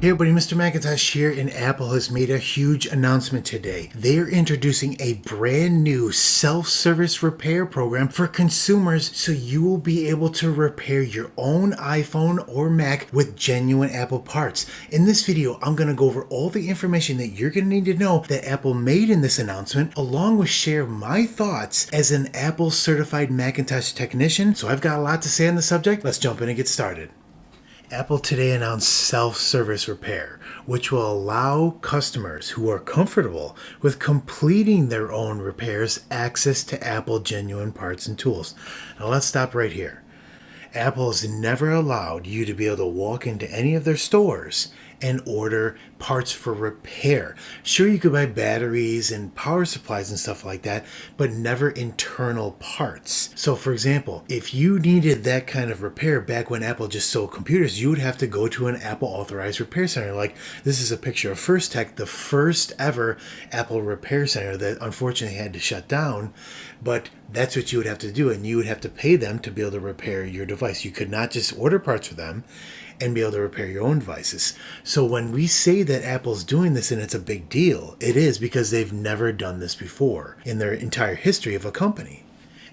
Hey everybody, Mr. Macintosh here, and Apple has made a huge announcement today. They're introducing a brand new self-service repair program for consumers, so you will be able to repair your own iPhone or Mac with genuine Apple parts. In this video, I'm going to go over all the information that you're going to need to know that Apple made in this announcement, along with share my thoughts as an Apple certified Macintosh technician. So I've got a lot to say on the subject. Let's jump in and get started. Apple today announced self-service repair, which will allow customers who are comfortable with completing their own repairs access to Apple genuine parts and tools. Now let's stop right here. Apple has never allowed you to be able to walk into any of their stores and order parts for repair. Sure, you could buy batteries and power supplies and stuff like that, but never internal parts. So for example, if you needed that kind of repair back when Apple just sold computers, you would have to go to an Apple authorized repair center. Like this is a picture of First Tech, the first ever Apple repair center that unfortunately had to shut down. But that's what you would have to do, and you would have to pay them to be able to repair your device. You could not just order parts for them and be able to repair your own devices. So when we say that Apple's doing this and it's a big deal, it is because they've never done this before in their entire history of a company.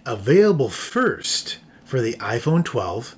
Available first for the iPhone 12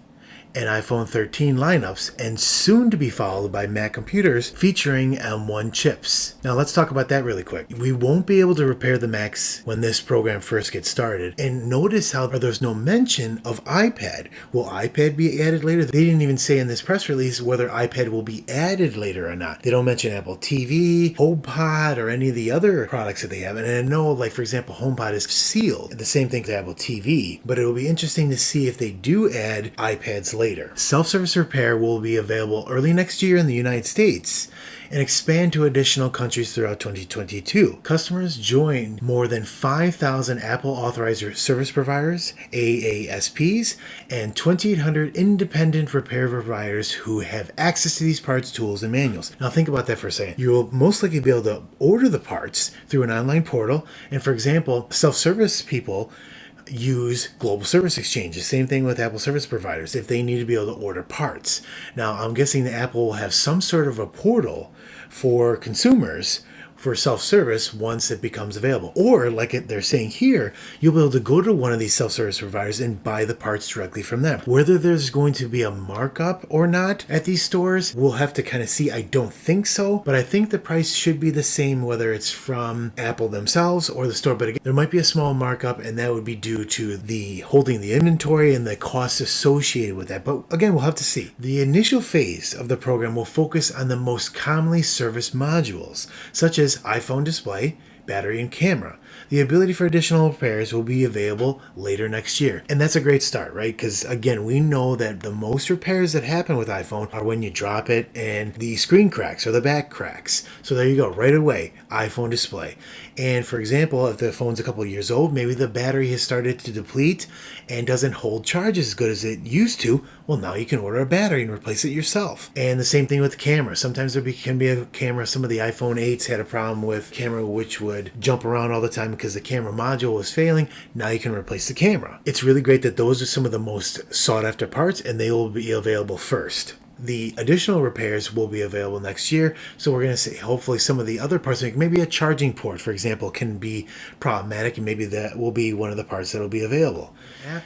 and iPhone 13 lineups, and soon to be followed by Mac computers featuring M1 chips. Now let's talk about that really quick. We won't be able to repair the Macs when this program first gets started. And notice how there's no mention of iPad. Will iPad be added later? They didn't even say in this press release whether iPad will be added later or not. They don't mention Apple TV, HomePod, or any of the other products that they have. And I know, like for example, HomePod is sealed. The same thing to Apple TV. But it will be interesting to see if they do add iPads later. Self-service repair will be available early next year in the United States and expand to additional countries throughout 2022. Customers join more than 5,000 Apple authorized service providers, AASPs, and 2,800 independent repair providers who have access to these parts, tools, and manuals. Now think about that for a second. You will most likely be able to order the parts through an online portal, and for example, self-service people use global service exchanges. Same thing with Apple service providers if they need to be able to order parts. Now, I'm guessing that Apple will have some sort of a portal for consumers for self-service once it becomes available. Or, like they're saying here, you'll be able to go to one of these self-service providers and buy the parts directly from them. Whether there's going to be a markup or not at these stores, we'll have to kind of see. I don't think so, but I think the price should be the same whether it's from Apple themselves or the store. But again, there might be a small markup, and that would be due to the holding the inventory and the costs associated with that. But again, we'll have to see. The initial phase of the program will focus on the most commonly serviced modules, such as iPhone display, battery, and camera. The ability for additional repairs will be available later next year. And that's a great start, right? Because again, we know that the most repairs that happen with iPhone are when you drop it and the screen cracks or the back cracks. So there you go, right away, iPhone display. And for example, if the phone's a couple of years old, maybe the battery has started to deplete and doesn't hold charge as good as it used to, well, now you can order a battery and replace it yourself. And the same thing with the camera. Sometimes can be a camera. Some of the iPhone 8s had a problem with camera which would jump around all the time because the camera module was failing. Now you can replace the camera. It's really great that those are some of the most sought after parts, and they will be available first. The additional repairs will be available next year, so we're going to see hopefully some of the other parts, like maybe a charging port, for example, can be problematic, and maybe that will be one of the parts that will be available.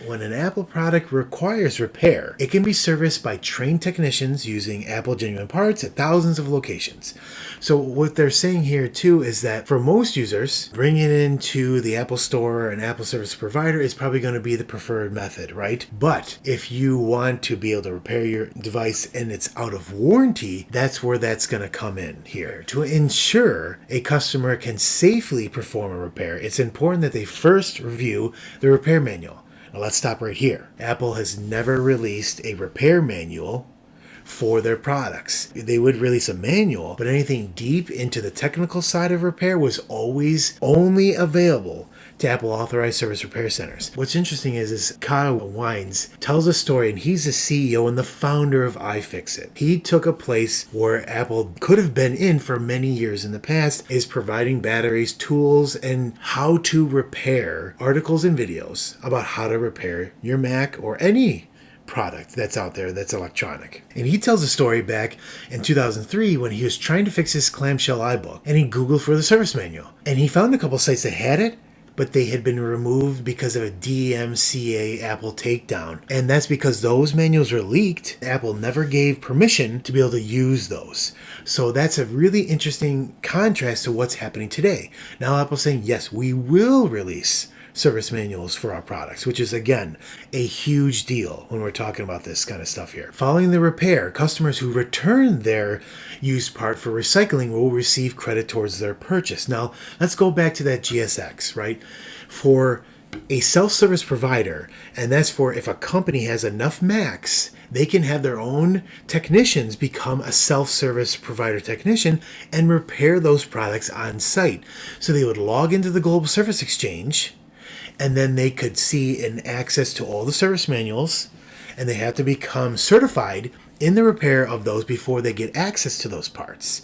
When an Apple product requires repair, it can be serviced by trained technicians using Apple genuine parts at thousands of locations. So what they're saying here too is that for most users, bringing it into the Apple Store or an Apple service provider is probably going to be the preferred method, right? But if you want to be able to repair your device and it's out of warranty, that's where that's going to come in here. To ensure a customer can safely perform a repair, it's important that they first review the repair manual. Now let's stop right here. Apple has never released a repair manual for their products. They would release a manual, but anything deep into the technical side of repair was always only available to Apple authorized service repair centers. What's interesting is Kyle Wines tells a story, and he's the CEO and the founder of iFixit. He took a place where Apple could have been in for many years in the past, is providing batteries, tools, and how to repair articles and videos about how to repair your Mac or any product that's out there that's electronic. And he tells a story back in 2003 when he was trying to fix his clamshell iBook, and he Googled for the service manual. And he found a couple sites that had it, but they had been removed because of a DMCA Apple takedown. And that's because those manuals were leaked. Apple never gave permission to be able to use those. So that's a really interesting contrast to what's happening today. Now Apple's saying, yes, we will release service manuals for our products, which is, again, a huge deal when we're talking about this kind of stuff here. Following the repair, customers who return their used part for recycling will receive credit towards their purchase. Now, let's go back to that GSX, right? For a self-service provider, and that's for if a company has enough Macs, they can have their own technicians become a self-service provider technician and repair those products on site. So they would log into the Global Service Exchange, and then they could see and access to all the service manuals, and they have to become certified in the repair of those before they get access to those parts.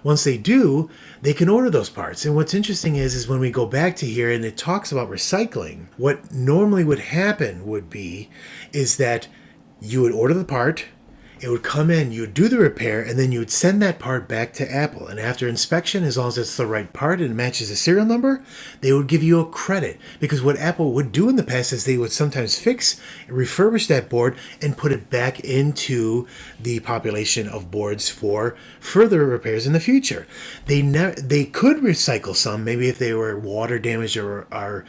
Once they do, they can order those parts. And what's interesting is when we go back to here and it talks about recycling, what normally would happen would be is that you would order the part, it would come in, you would do the repair, and then you would send that part back to Apple. And after inspection, as long as it's the right part and it matches the serial number, they would give you a credit. Because what Apple would do in the past is they would sometimes fix, refurbish that board, and put it back into the population of boards for further repairs in the future. They could recycle some, maybe if they were water damaged or are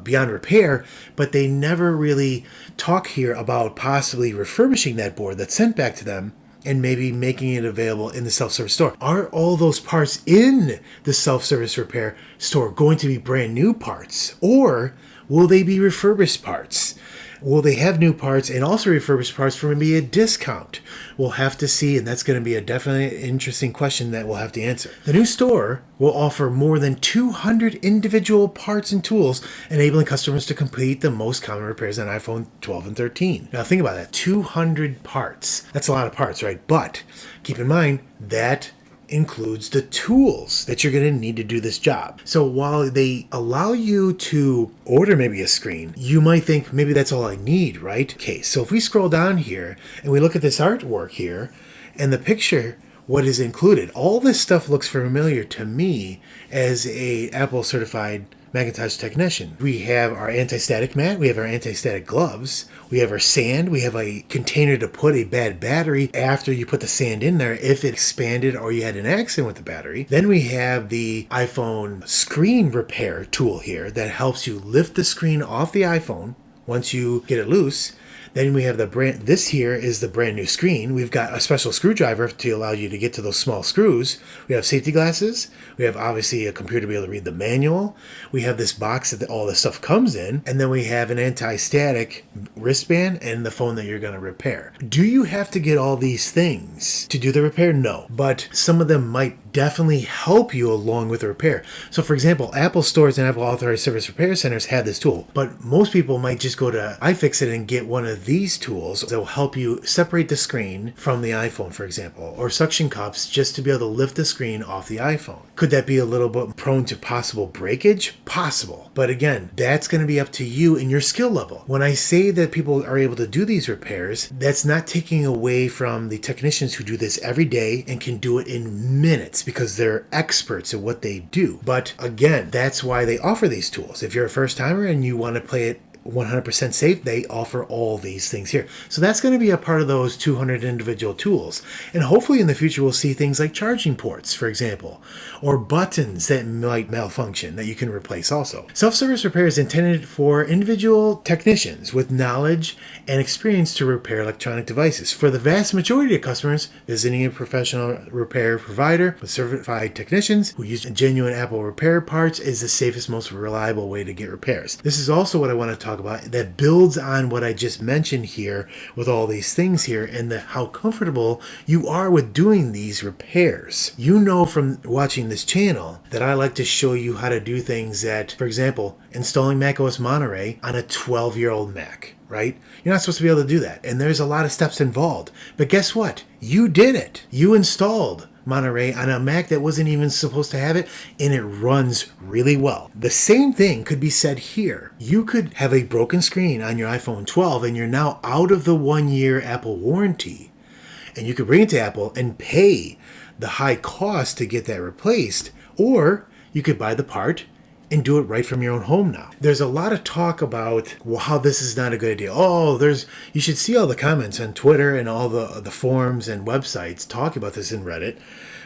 beyond repair, but they never really talk here about possibly refurbishing that board that's sent back to them and maybe making it available in the self-service store. Are all those parts in the self-service repair store going to be brand new parts, or will they be refurbished parts? Will they have new parts and also refurbished parts for maybe a discount? We'll have to see, and that's going to be a definitely interesting question that we'll have to answer. The new store will offer more than 200 individual parts and tools, enabling customers to complete the most common repairs on iPhone 12 and 13. Now think about that, 200 parts. That's a lot of parts, right? But keep in mind that includes the tools that you're going to need to do this job. So while they allow you to order maybe a screen, you might think maybe that's all I need, right? Okay, so if we scroll down here and we look at this artwork here and the picture, what is included, all this stuff looks familiar to me as a Apple certified Macintosh technician. We have our anti-static mat, we have our anti-static gloves, we have our sand, we have a container to put a bad battery after you put the sand in there if it expanded or you had an accident with the battery. Then we have the iPhone screen repair tool here that helps you lift the screen off the iPhone once you get it loose. Then we have this here is the brand new screen. We've got a special screwdriver to allow you to get to those small screws. We have safety glasses. We have obviously a computer to be able to read the manual. We have this box that all this stuff comes in. And then we have an anti-static wristband and the phone that you're going to repair. Do you have to get all these things to do the repair? No. But some of them might definitely help you along with the repair. So for example, Apple stores and Apple authorized service repair centers have this tool, but most people might just go to iFixit and get one of these tools that will help you separate the screen from the iPhone, for example, or suction cups just to be able to lift the screen off the iPhone. Could that be a little bit prone to possible breakage? Possible. But again, that's going to be up to you and your skill level. When I say that people are able to do these repairs, that's not taking away from the technicians who do this every day and can do it in minutes because they're experts at what they do. But again, that's why they offer these tools. If you're a first timer and you want to play it 100% safe, they offer all these things here. So that's going to be a part of those 200 individual tools. And hopefully in the future we'll see things like charging ports, for example, or buttons that might malfunction that you can replace also. Self-service repair is intended for individual technicians with knowledge and experience to repair electronic devices. For the vast majority of customers, visiting a professional repair provider with certified technicians who use genuine Apple repair parts is the safest, most reliable way to get repairs. This is also what I want to talk about that builds on what I just mentioned here with all these things here and how comfortable you are with doing these repairs. You know from watching this channel that I like to show you how to do things that, for example, installing macOS Monterey on a 12-year-old Mac, right? You're not supposed to be able to do that. And there's a lot of steps involved. But guess what? You did it. You installed Monterey on a Mac that wasn't even supposed to have it, and it runs really well. The same thing could be said here. You could have a broken screen on your iPhone 12 and you're now out of the 1-year Apple warranty, and you could bring it to Apple and pay the high cost to get that replaced, or you could buy the part and do it right from your own home now. There's a lot of talk about how this is not a good idea. You should see all the comments on Twitter and all the forums and websites talking about this in Reddit,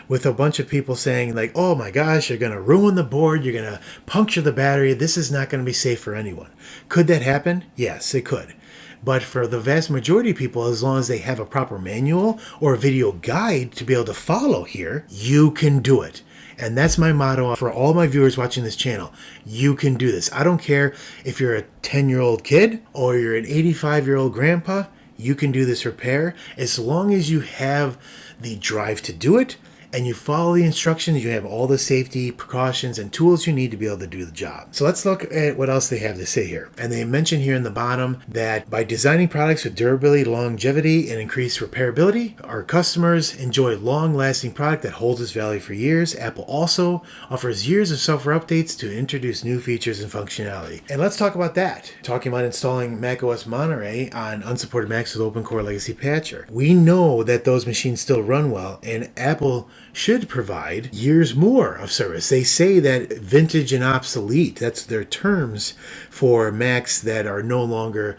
with a bunch of people saying like, oh my gosh, you're going to ruin the board, you're going to puncture the battery, this is not going to be safe for anyone. Could that happen? Yes, it could. But for the vast majority of people, as long as they have a proper manual or a video guide to be able to follow here, you can do it. And that's my motto for all my viewers watching this channel. You can do this. I don't care if you're a 10-year-old kid or you're an 85-year-old grandpa, you can do this repair as long as you have the drive to do it and you follow the instructions. You have all the safety precautions and tools you need to be able to do the job. So let's look at what else they have to say here. And they mention here in the bottom that by designing products with durability, longevity, and increased repairability, our customers enjoy long-lasting product that holds its value for years. Apple also offers years of software updates to introduce new features and functionality. And let's talk about that. Talking about installing macOS Monterey on unsupported Macs with Open Core Legacy Patcher. We know that those machines still run well, and Apple should provide years more of service. They say that vintage and obsolete, that's their terms for Macs that are no longer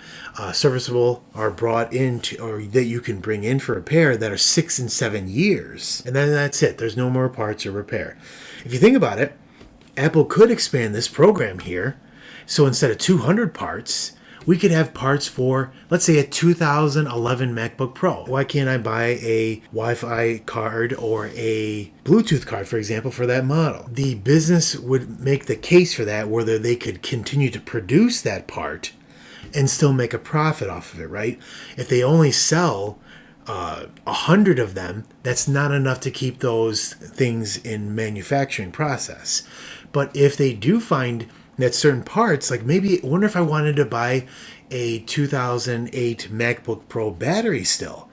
serviceable, are brought into, or that you can bring in for repair, that are 6 and 7 years. And then that's it. There's no more parts or repair. If you think about it, Apple could expand this program here. So instead of 200 parts, we could have parts for, let's say, a 2011 MacBook Pro. Why can't I buy a Wi-Fi card or a Bluetooth card, for example, for that model? The business would make the case for that, whether they could continue to produce that part and still make a profit off of it, right? If they only sell 100 of them, that's not enough to keep those things in manufacturing process. But if they do find that certain parts, like maybe, I wonder if I wanted to buy a 2008 MacBook Pro battery still.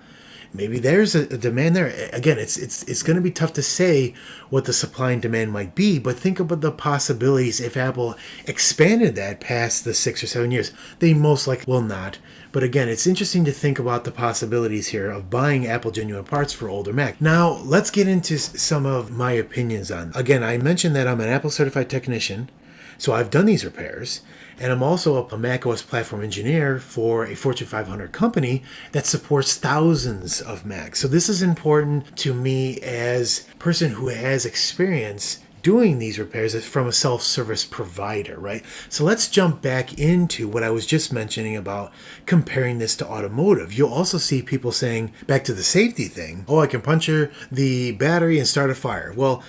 Maybe there's a demand there. Again, it's going to be tough to say what the supply and demand might be, but think about the possibilities if Apple expanded that past the 6 or 7 years. They most likely will not. But again, it's interesting to think about the possibilities here of buying Apple genuine parts for older Mac. Now, let's get into some of my opinions on. Again, I mentioned that I'm an Apple certified technician. So I've done these repairs, and I'm also a macOS platform engineer for a Fortune 500 company that supports thousands of Macs. So this is important to me as a person who has experience doing these repairs from a self-service provider, right? So let's jump back into what I was just mentioning about comparing this to automotive. You'll also see people saying, back to the safety thing, oh, I can puncture the battery and start a fire. Well,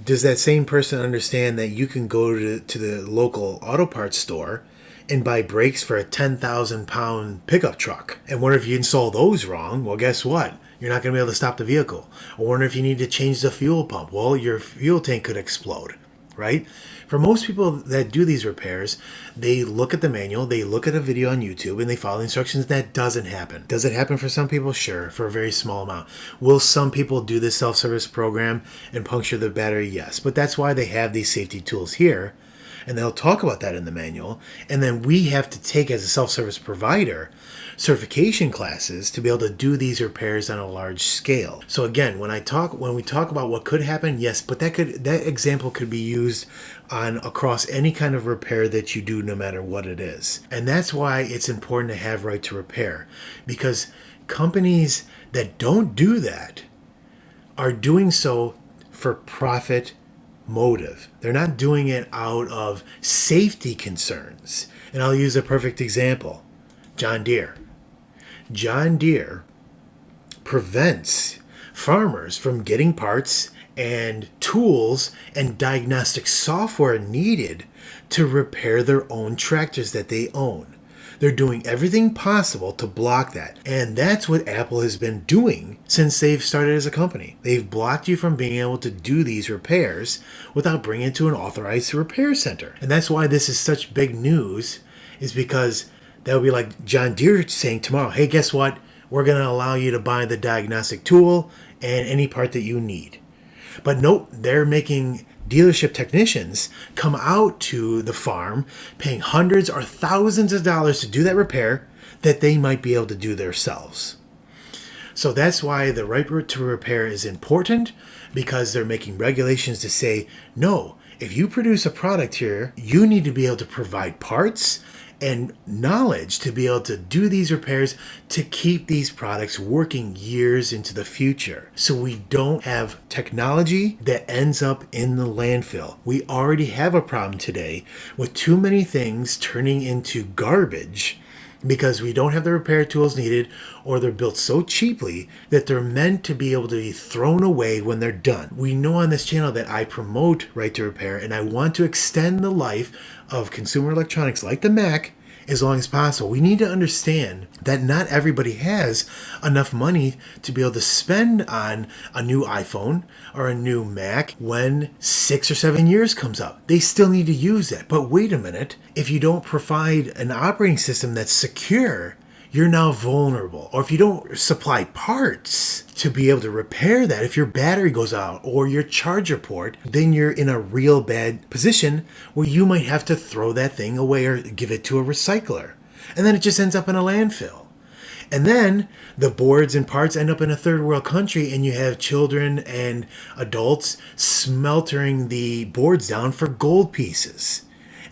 does that same person understand that you can go to the local auto parts store and buy brakes for a 10,000 pound pickup truck? And wonder if you install those wrong? Well, guess what? You're not going to be able to stop the vehicle. I wonder if you need to change the fuel pump. Well, your fuel tank could explode, right? For most people that do these repairs, they look at the manual, they look at a video on YouTube, and they follow the instructions. That doesn't happen. Does it happen for some people? Sure, for a very small amount. Will some people do this self-service program and puncture the battery? Yes, but that's why they have these safety tools here, and they'll talk about that in the manual. And then we have to take, as a self-service provider, certification classes to be able to do these repairs on a large scale. So again, when we talk about what could happen, yes, but that example could be used on across any kind of repair that you do, no matter what it is. And that's why it's important to have right to repair, because companies that don't do that are doing so for profit motive. They're not doing it out of safety concerns. And I'll use a perfect example. John Deere. John Deere prevents farmers from getting parts and tools and diagnostic software needed to repair their own tractors that they own. They're doing everything possible to block that. And that's what Apple has been doing since they've started as a company. They've blocked you from being able to do these repairs without bringing it to an authorized repair center. And that's why this is such big news, is because that would be like John Deere saying tomorrow, hey, guess what? We're going to allow you to buy the diagnostic tool and any part that you need. But nope, they're making dealership technicians come out to the farm, paying hundreds or thousands of dollars to do that repair that they might be able to do themselves. So that's why the right to repair is important, because they're making regulations to say, no, if you produce a product here, you need to be able to provide parts and knowledge to be able to do these repairs to keep these products working years into the future. So we don't have technology that ends up in the landfill. We already have a problem today with too many things turning into garbage because we don't have the repair tools needed, or they're built so cheaply that they're meant to be able to be thrown away when they're done. We know on this channel that I promote right to repair, and I want to extend the life of consumer electronics like the Mac as long as possible. We need to understand that not everybody has enough money to be able to spend on a new iPhone or a new Mac when 6 or 7 years comes up. They still need to use that. But wait a minute, if you don't provide an operating system that's secure, you're now vulnerable. Or if you don't supply parts to be able to repair that, if your battery goes out or your charger port, then you're in a real bad position where you might have to throw that thing away or give it to a recycler. And then it just ends up in a landfill. And then the boards and parts end up in a third world country, and you have children and adults smelting the boards down for gold pieces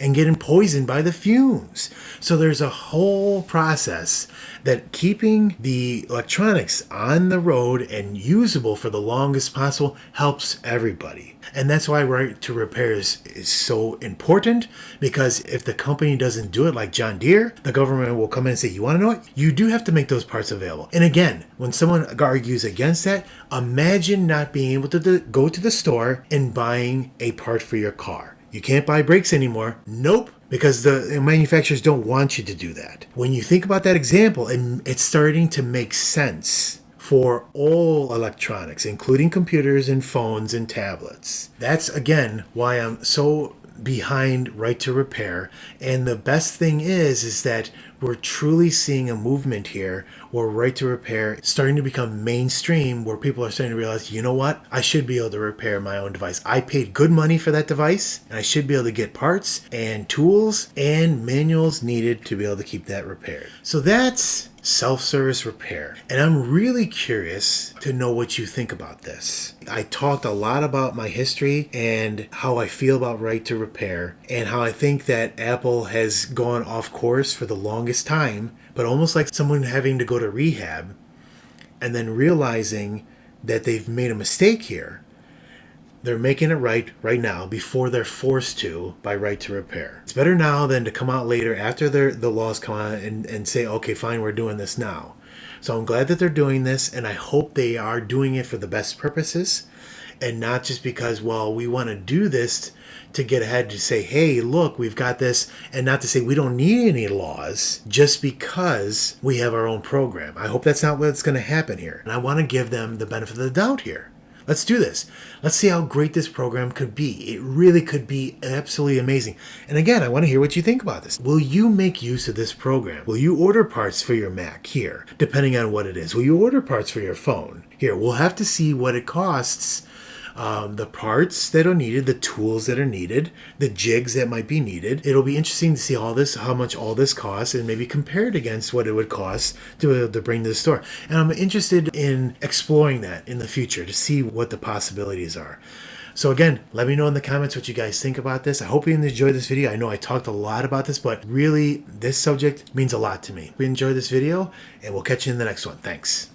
and getting poisoned by the fumes. So there's a whole process that keeping the electronics on the road and usable for the longest possible helps everybody. And that's why right to repairs is so important, because if the company doesn't do it like John Deere, the government will come in and say, you want to know what? You do have to make those parts available. And again, when someone argues against that, imagine not being able to go to the store and buying a part for your car. You can't buy brakes anymore. Nope. Because the manufacturers don't want you to do that. When you think about that example, it's starting to make sense for all electronics, including computers and phones and tablets. That's, again, why I'm so behind right to repair. And the best thing is that we're truly seeing a movement here where right to repair is starting to become mainstream, where people are starting to realize, you know what, I should be able to repair my own device. I paid good money for that device, and I should be able to get parts and tools and manuals needed to be able to keep that repaired. So that's self-service repair. And I'm really curious to know what you think about this. I talked a lot about my history and how I feel about right to repair, and how I think that Apple has gone off course for the longest time, but almost like someone having to go to rehab and then realizing that they've made a mistake here. They're making it right now before they're forced to by right to repair. It's better now than to come out later after the laws come out and say, okay, fine, we're doing this now. So I'm glad that they're doing this, and I hope they are doing it for the best purposes and not just because, well, we want to do this to get ahead to say, hey, look, we've got this, and not to say we don't need any laws just because we have our own program. I hope that's not what's going to happen here. And I want to give them the benefit of the doubt here. Let's do this. Let's see how great this program could be. It really could be absolutely amazing. And again, I want to hear what you think about this. Will you make use of this program? Will you order parts for your Mac here, depending on what it is? Will you order parts for your phone? Here, we'll have to see what it costs. The parts that are needed, the tools that are needed, the jigs that might be needed. It'll be interesting to see all this, how much all this costs, and maybe compare it against what it would cost to bring to the store. And I'm interested in exploring that in the future to see what the possibilities are. So again, let me know in the comments what you guys think about this. I hope you enjoyed this video. I know I talked a lot about this, but really this subject means a lot to me. We enjoyed this video, and we'll catch you in the next one. Thanks.